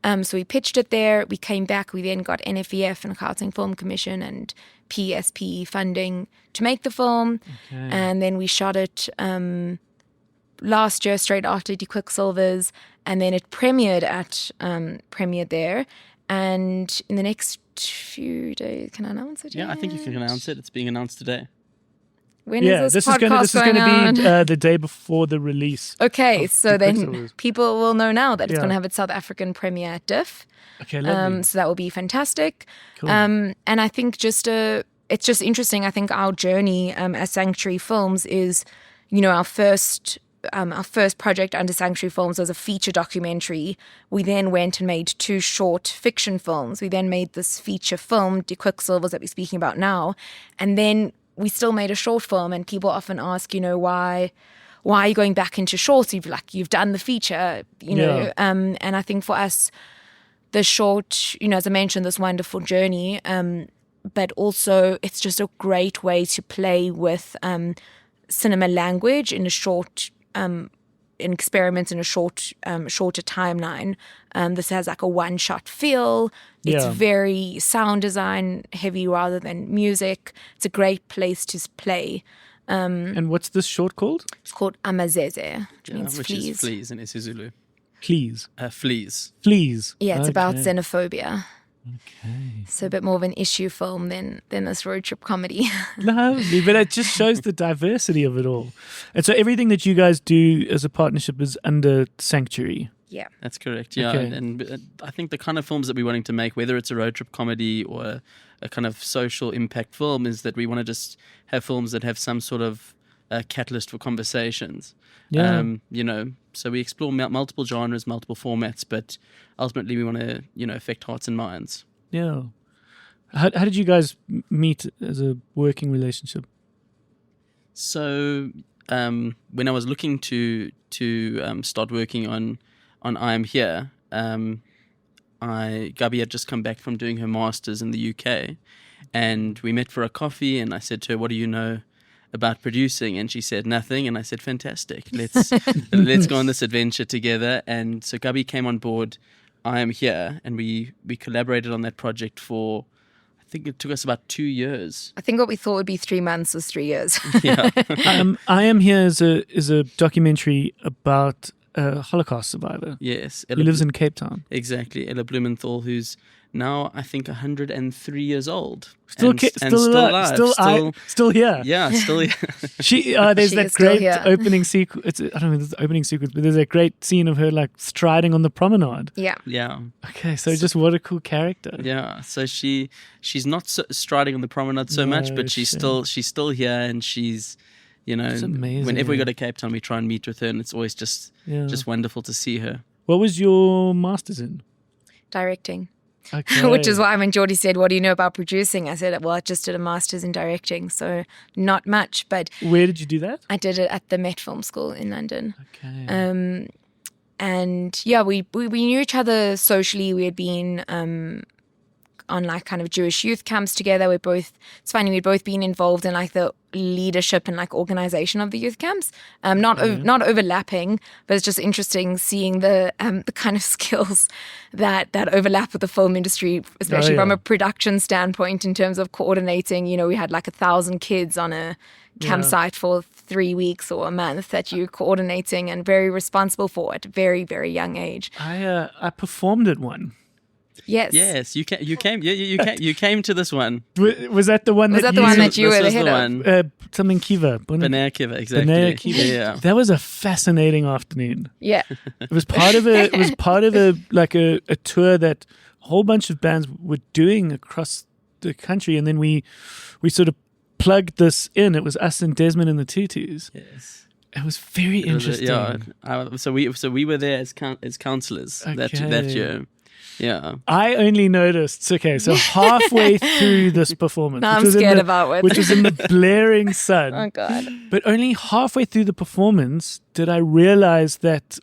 So we pitched it there. We came back. We then got NFEF and Gauteng Film Commission and PSP funding to make the film. Okay. And then we shot it last year, straight after Die Kwiksilwers. And then it premiered there. And in the next few days, can I announce it? Yeah, I think you can announce it. It's being announced today. When is this podcast is going to be the day before the release. Okay, so then people will know now that it's going to have its South African premiere at DIF. Okay, lovely. So that will be fantastic. Cool. And I think it's just interesting. I think our journey as Sanctuary Films is, our first project under Sanctuary Films was a feature documentary. We then went and made 2 short fiction films. We then made this feature film, Die Kwiksilwers, that we're speaking about now, and then we still made a short film. And people often ask, why are you going back into shorts? You've done the feature, know. And I think for us, the short, as I mentioned, this wonderful journey, but also it's just a great way to play with cinema language in a short, experiments in a shorter timeline. This has like a one-shot feel. It's very sound design heavy rather than music. It's a great place to play. And what's this short called? It's called Amazeze, which means which fleas. Is fleas in isiZulu. Fleas. Fleas. Fleas. Yeah, it's about xenophobia. Okay. So a bit more of an issue film than this road trip comedy. Lovely, but it just shows the diversity of it all. And so everything that you guys do as a partnership is under Sanctuary. Yeah. That's correct, yeah. Okay. And I think the kind of films that we're wanting to make, whether it's a road trip comedy or a kind of social impact film, is that we want to just have films that have some sort of catalyst for conversations. Yeah. So we explore multiple genres, multiple formats, but ultimately we want to, affect hearts and minds. Yeah. How did you guys meet as a working relationship? So when I was looking to start working on I Am Here, Gabi had just come back from doing her master's in the UK, and we met for a coffee, and I said to her, "What do you know about producing?" And she said nothing, and I said, "Fantastic, let's go on this adventure together." And so Gabi came on board I Am Here, and we collaborated on that project for, I think it took us about 2 years. I think what we thought would be 3 months was 3 years. Yeah. I Am Here is a documentary about a Holocaust survivor. Yes. He lives in Cape Town. Exactly. Ella Blumenthal, who's now, I think, 103 years old. Still alive. Still here. Yeah, still here. There's She that is still great here. opening sequence. I don't know if it's the opening sequence, but there's a great scene of her like striding on the promenade. Yeah. Yeah. Okay, so just what a cool character. Yeah. So she's not striding on the promenade so much, but she's still here, and she's That's amazing. Whenever we go to Cape Town, we try and meet with her, and it's always just wonderful to see her. What was your master's in? Directing. Okay. Which is why when Jordy said, "What do you know about producing?" I said, "Well, I just did a master's in directing, so not much." But where did you do that? I did it at the Met Film School in London. Okay. And yeah, we knew each other socially. We had been on like kind of Jewish youth camps together. It's funny, we'd both been involved in like the leadership and like organization of the youth camps. Not overlapping, but it's just interesting seeing the kind of skills that overlap with the film industry, especially from a production standpoint in terms of coordinating. You know, we had like 1,000 kids on a campsite for 3 weeks or a month that you're coordinating and very responsible for at a very, very young age. I performed at one. Yes. You came to this one. Was that the one Was that the one that you were the head of? Something Kiva. B'nai Kiva, exactly. B'nai Kiva. Yeah. That was a fascinating afternoon. Yeah. It was part of a tour that a whole bunch of bands were doing across the country, and then we sort of plugged this in. It was us and Desmond and the Tutus. Yes. It was very interesting. So we were there as counselors that year. Yeah. I only noticed, so halfway through this performance, now I'm scared about it. which was in the blaring sun. Oh, God. But only halfway through the performance did I realize that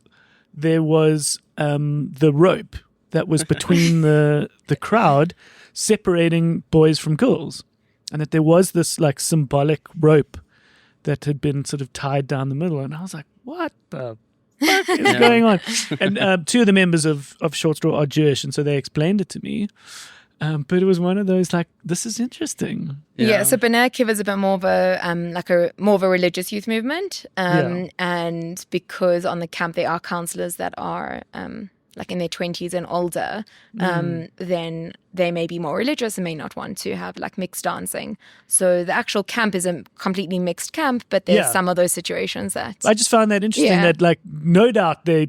there was the rope that was between the crowd separating boys from girls. And that there was this like symbolic rope that had been sort of tied down the middle. And I was like, what the fuck is going on? And two of the members of Short Straw are Jewish, and so they explained it to me. But it was one of those like, this is interesting. Yeah, so B'nai Kiva is a bit more of a religious youth movement, and because on the camp there are counselors that are like in their 20s and older, then they may be more religious and may not want to have like mixed dancing. So the actual camp is a completely mixed camp, but there's some of those situations that I just found that interesting. That like no doubt they're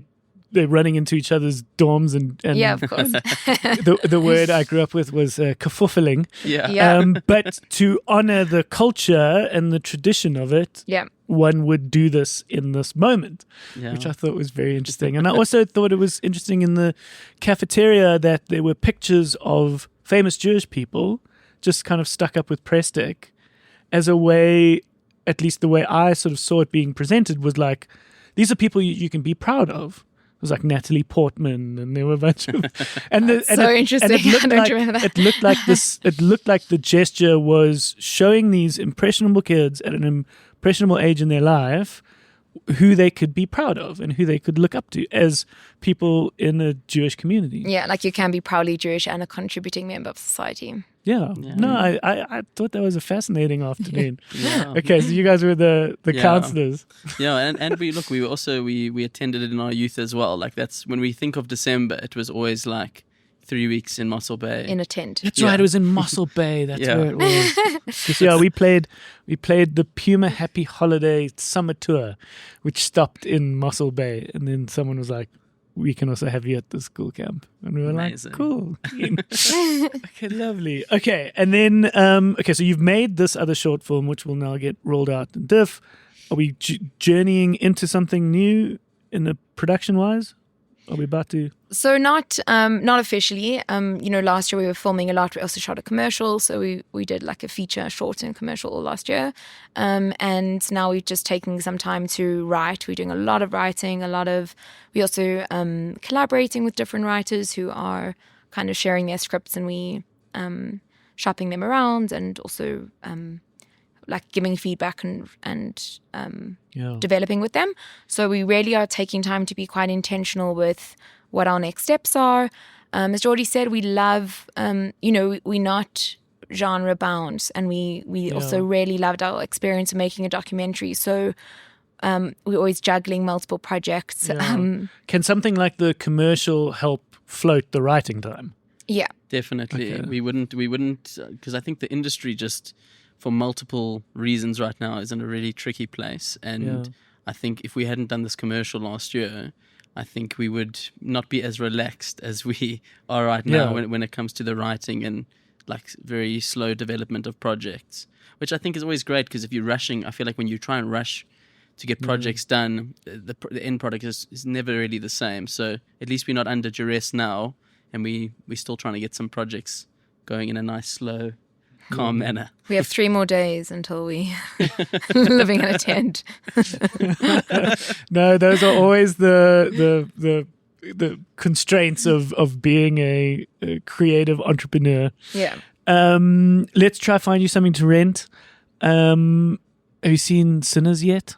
running into each other's dorms and yeah, of course. the word I grew up with was kafuffeling. Yeah. But to honor the culture and the tradition of it, one would do this in this moment, which I thought was very interesting. And I also thought it was interesting in the cafeteria that there were pictures of famous Jewish people just kind of stuck up with press stick as a way, at least the way I sort of saw it being presented, was like, these are people you can be proud of. It was like Natalie Portman, and there were a bunch of, interesting. It looked like this. It looked like the gesture was showing these impressionable kids at an impressionable age in their life who they could be proud of and who they could look up to as people in a Jewish community. Yeah, like you can be proudly Jewish and a contributing member of society. Yeah. No, I thought that was a fascinating afternoon. Okay, so you guys were the counselors. Yeah, and we attended it in our youth as well. Like that's when we think of December, it was always like 3 weeks in Mossel Bay. In a tent. That's right, it was in Mossel Bay. That's where it was. We played the Puma Happy Holiday Summer Tour, which stopped in Mossel Bay, and then someone was like, we can also have you at the school camp. And we were like, cool. Okay, lovely. Okay, and then, so you've made this other short film, which will now get rolled out in diff. Are we journeying into something new in the production-wise? Are we about to? So not officially. Last year we were filming a lot. We also shot a commercial. So we did like a feature, short and commercial all last year. And now we're just taking some time to write. We're doing a lot of writing, we also collaborating with different writers who are kind of sharing their scripts, and we shopping them around, and also like giving feedback and developing with them. So we really are taking time to be quite intentional with what our next steps are. As Jordy said, we love, we're not genre bound, and we also really loved our experience of making a documentary. So we're always juggling multiple projects. Yeah. Can something like the commercial help float the writing time? Yeah, definitely. Okay. We wouldn't because I think the industry just, for multiple reasons right now, is in a really tricky place. And I think if we hadn't done this commercial last year, I think we would not be as relaxed as we are right now when it comes to the writing and like very slow development of projects, which I think is always great, because if you're rushing, I feel like when you try and rush to get projects done, the end product is never really the same. So at least we're not under duress now, and we're still trying to get some projects going in a nice, slow, calm manner. We have 3 more days until we living in a tent. No, those are always the constraints of being a creative entrepreneur. Yeah. Let's try find you something to rent. Have you seen Sinners yet?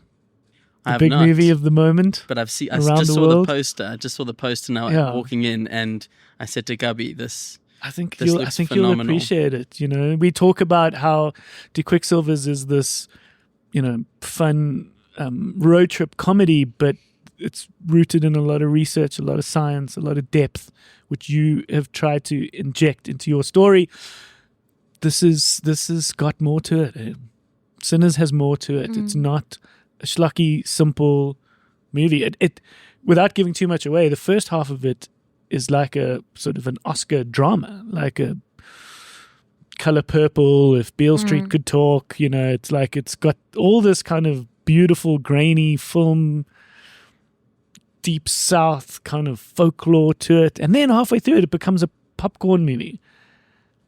The big movie of the moment. But I just the saw world. the poster. I just saw the poster now, walking in, and I said to Gubby, I think you'll appreciate it. You know, we talk about how Die Kwiksilwers is this, fun road trip comedy, but it's rooted in a lot of research, a lot of science, a lot of depth, which you have tried to inject into your story. This has got more to it. Sinners has more to it. It's not a schlucky, simple movie. It without giving too much away, the first half of it is like a sort of an Oscar drama, like a Color Purple, if Beale Street could talk. It's like it's got all this kind of beautiful, grainy film, deep South kind of folklore to it. And then halfway through it becomes a popcorn movie.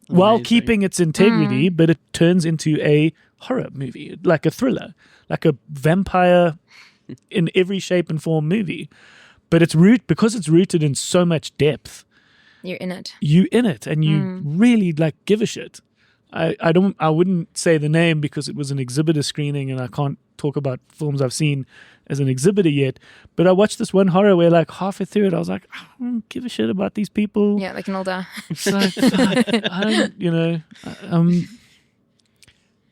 Amazing. While keeping its integrity, but it turns into a horror movie, like a thriller, like a vampire in every shape and form movie. But because it's rooted in so much depth. You're in it. And you really give a shit. I wouldn't say the name because it was an exhibitor screening and I can't talk about films I've seen as an exhibitor yet. But I watched this one horror where halfway through it I was like, I don't give a shit about these people. Yeah, like an older. It's like, I don't,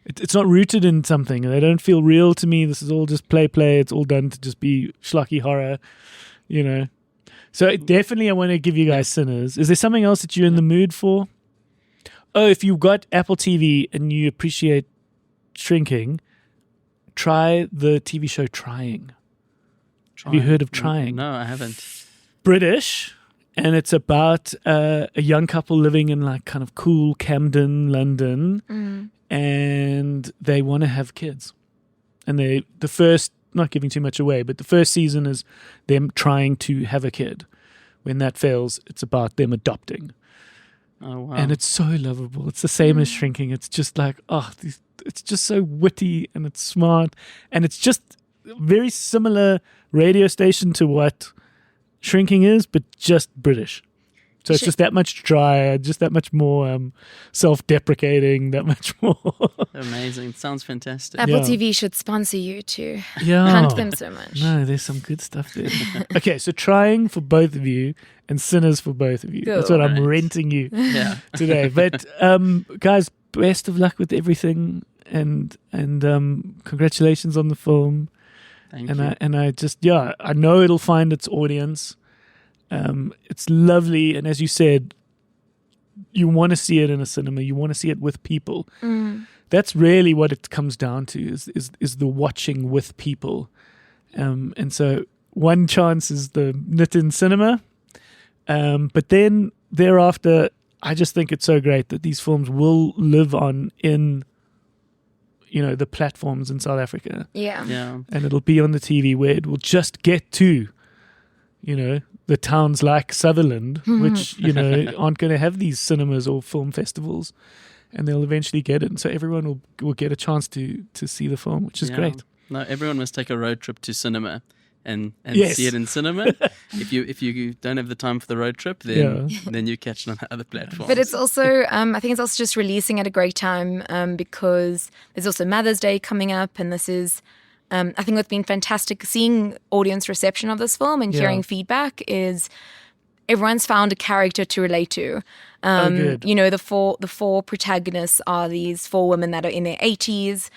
it's not rooted in something. They don't feel real to me. This is all just play. It's all done to just be schlocky horror, So definitely I want to give you guys Sinners. Is there something else that you're in the mood for? Oh, if you've got Apple TV and you appreciate shrinking, try the TV show Trying. Have you heard of Trying? No, I haven't. British, and it's about a young couple living in kind of cool Camden, London, and they want to have kids. And the first, not giving too much away, but the first season is them trying to have a kid. When that fails, it's about them adopting. Oh, wow. And it's so lovable. It's the same as Shrinking. It's just it's just so witty and it's smart. And it's just very similar radio station to what Shrinking is, but just British. So it's just that much drier, just that much more self-deprecating, that much more. Amazing. Sounds fantastic. Apple TV should sponsor you to Yeah. hunt them so much. No, there's some good stuff there. Okay, so Trying for both of you and Sinners for both of you. Cool. That's what I'm Right. renting you Yeah. today. But guys, best of luck with everything and congratulations on the film. Thank you. I know it'll find its audience. It's lovely, and as you said, you want to see it in a cinema. You want to see it with people. That's really what it comes down to is the watching with people. And so one chance is the Knit-In cinema, but then thereafter, I just think it's so great that these films will live on in the platforms in South Africa. Yeah. Yeah. And it'll be on the TV where it will just get to, the towns like Sutherland, which, aren't going to have these cinemas or film festivals, and they'll eventually get it. And so everyone will get a chance to see the film, which is great. No, everyone must take a road trip to cinema and Yes. see it in cinema. If you don't have the time for the road trip, then you catch it on other platforms. But it's also, I think it's also just releasing at a great time because there's also Mother's Day coming up, and this is, I think what's been fantastic seeing audience reception of this film and hearing feedback is everyone's found a character to relate to. Good. The four protagonists are these 4 women that are in their 80s.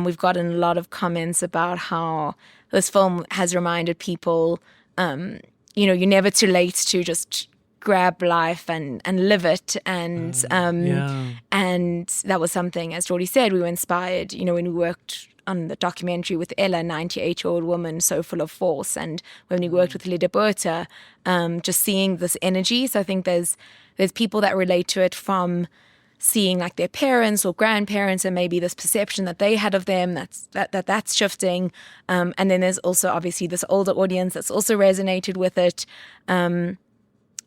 We've gotten a lot of comments about how this film has reminded people, you're never too late to just grab life and live it. And that was something, as Jordy said, we were inspired, when we worked on the documentary with Ella, 98-year-old woman, so full of force. And when we worked with Lida Berta, just seeing this energy. So I think there's people that relate to it from seeing like their parents or grandparents and maybe this perception that they had of them, that's shifting. And then there's also obviously this older audience that's also resonated with it.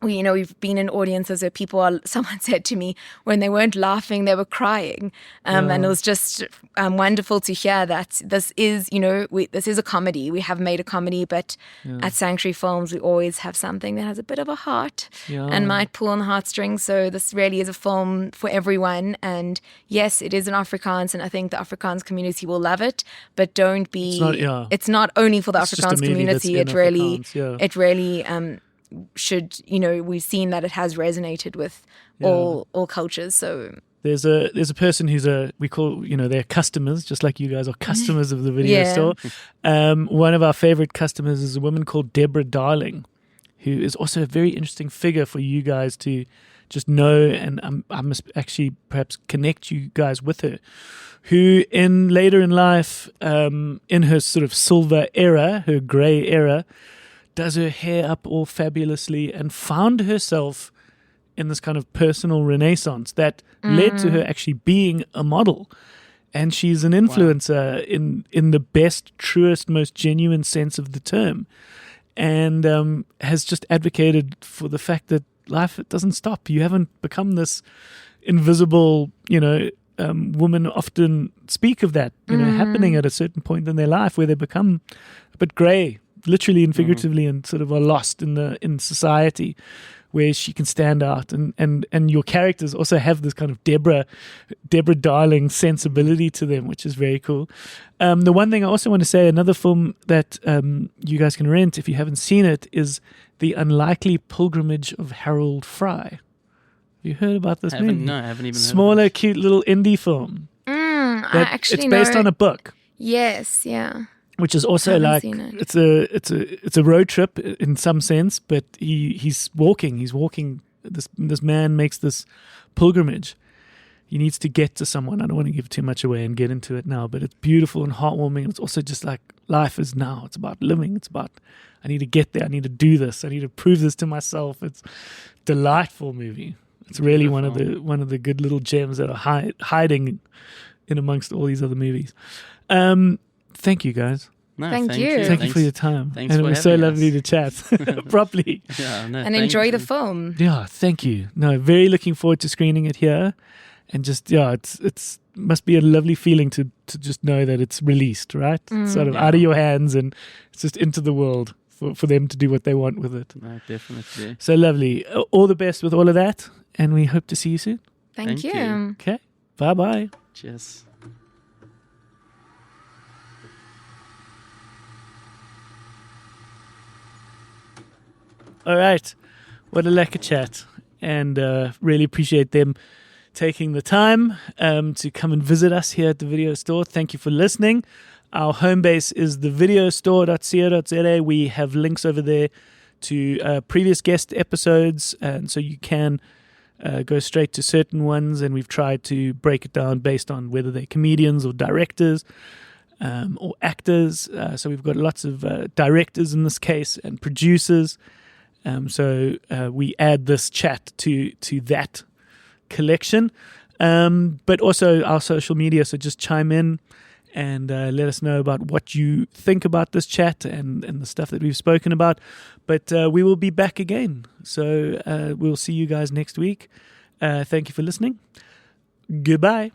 We've been in audiences where someone said to me when they weren't laughing, they were crying. And it was just wonderful to hear that this is, this is a comedy. We have made a comedy, but at Sanctuary Films, we always have something that has a bit of a heart and might pull on the heartstrings. So this really is a film for everyone. And yes, it is in Afrikaans, and I think the Afrikaans community will love it, but don't be, it's not only for the Afrikaans community. It really should, we've seen that it has resonated with all cultures. So there's a person who's we call, they're customers, just like you guys are customers of the video store. One of our favorite customers is a woman called Deborah Darling, who is also a very interesting figure for you guys to just know, and I must actually perhaps connect you guys with her, who later in life, in her sort of silver era, her grey era, does her hair up all fabulously and found herself in this kind of personal renaissance that led to her actually being a model. And she's an influencer in the best, truest, most genuine sense of the term, and has just advocated for the fact that life doesn't stop. You haven't become this invisible, women often speak of that, happening at a certain point in their life where they become a bit grey, literally and figuratively, and sort of are lost in society, where she can stand out, and your characters also have this kind of Deborah Darling sensibility to them, which is very cool. The one thing I also want to say, another film that you guys can rent if you haven't seen it, is The Unlikely Pilgrimage of Harold Fry. Have you heard about this movie? No, I haven't even heard Smaller, of it. cute little indie film. It's based on a book. Yes, yeah. Which is also like it's a road trip in some sense, but he's walking. This man makes this pilgrimage. He needs to get to someone. I don't want to give too much away and get into it now, but it's beautiful and heartwarming. And it's also just like life is now. It's about living. It's about I need to get there. I need to do this. I need to prove this to myself. It's a delightful movie. It's really one of the good little gems that are hiding in amongst all these other movies. Thank you, guys. No, Thank you. Thank you for your time. Thanks and for it was so having lovely us. to chat properly. And enjoy the film. Yeah, thank you. No, very looking forward to screening it here. And just, it's must be a lovely feeling to just know that it's released, right? It's sort of out of your hands and it's just into the world for them to do what they want with it. No, definitely. So lovely. All the best with all of that. And we hope to see you soon. Thank you. Okay. Bye-bye. Cheers. All right. What a lekker chat. And really appreciate them taking the time to come and visit us here at the video store. Thank you for listening. Our home base is thevideostore.co.za. We have links over there to previous guest episodes, and so you can go straight to certain ones, and we've tried to break it down based on whether they're comedians or directors or actors. So we've got lots of directors in this case and producers. So we add this chat to that collection, but also our social media. So just chime in and let us know about what you think about this chat and the stuff that we've spoken about. But we will be back again. So we'll see you guys next week. Thank you for listening. Goodbye.